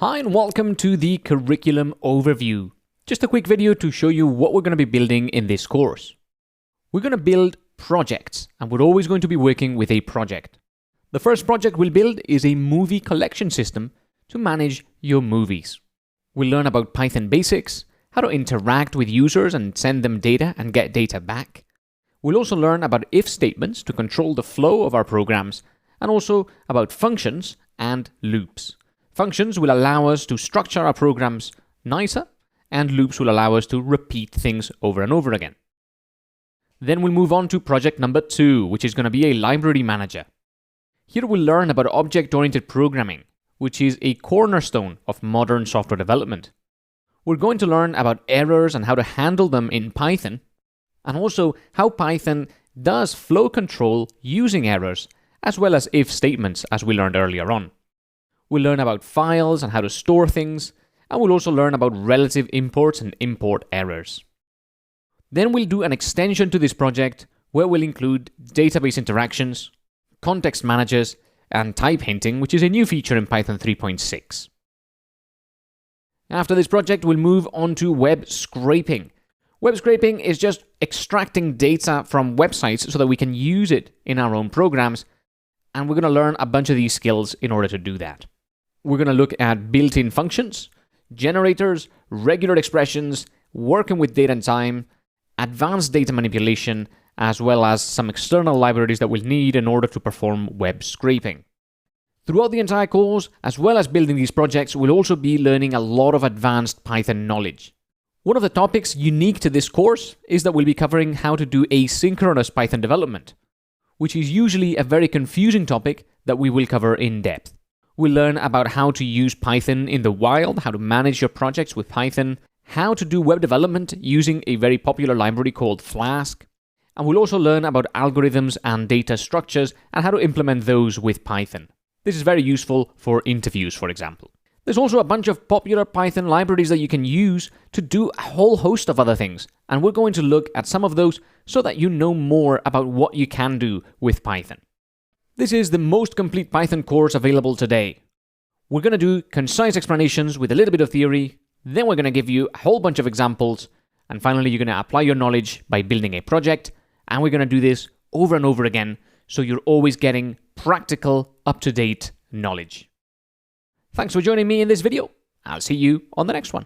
Hi and welcome to the curriculum overview. Just a quick video to show you what we're going to be building in this course. We're going to build projects, and we're always going to be working with a project. The first project we'll build is a movie collection system to manage your movies. We'll learn about Python basics, how to interact with users and send them data and get data back. We'll also learn about if statements to control the flow of our programs, and also about functions and loops. Functions will allow us to structure our programs nicer, and loops will allow us to repeat things over and over again. Then we'll move on to project number 2, which is going to be a library manager. Here we'll learn about object-oriented programming, which is a cornerstone of modern software development. We're going to learn about errors and how to handle them in Python, and also how Python does flow control using errors, as well as if statements, as we learned earlier on. We'll learn about files and how to store things, and we'll also learn about relative imports and import errors. Then we'll do an extension to this project where we'll include database interactions, context managers, and type hinting, which is a new feature in Python 3.6. After this project, we'll move on to web scraping. Web scraping is just extracting data from websites so that we can use it in our own programs, and we're going to learn a bunch of these skills in order to do that. We're going to look at built-in functions, generators, regular expressions, working with date and time, advanced data manipulation, as well as some external libraries that we'll need in order to perform web scraping. Throughout the entire course, as well as building these projects, we'll also be learning a lot of advanced Python knowledge. One of the topics unique to this course is that we'll be covering how to do asynchronous Python development, which is usually a very confusing topic that we will cover in depth. We'll learn about how to use Python in the wild, how to manage your projects with Python, how to do web development using a very popular library called Flask, and we'll also learn about algorithms and data structures and how to implement those with Python. This is very useful for interviews, for example. There's also a bunch of popular Python libraries that you can use to do a whole host of other things, and we're going to look at some of those so that you know more about what you can do with Python. This is the most complete Python course available today. We're going to do concise explanations with a little bit of theory, then we're going to give you a whole bunch of examples, and finally you're going to apply your knowledge by building a project, and we're going to do this over and over again so you're always getting practical, up-to-date knowledge. Thanks for joining me in this video. I'll see you on the next one.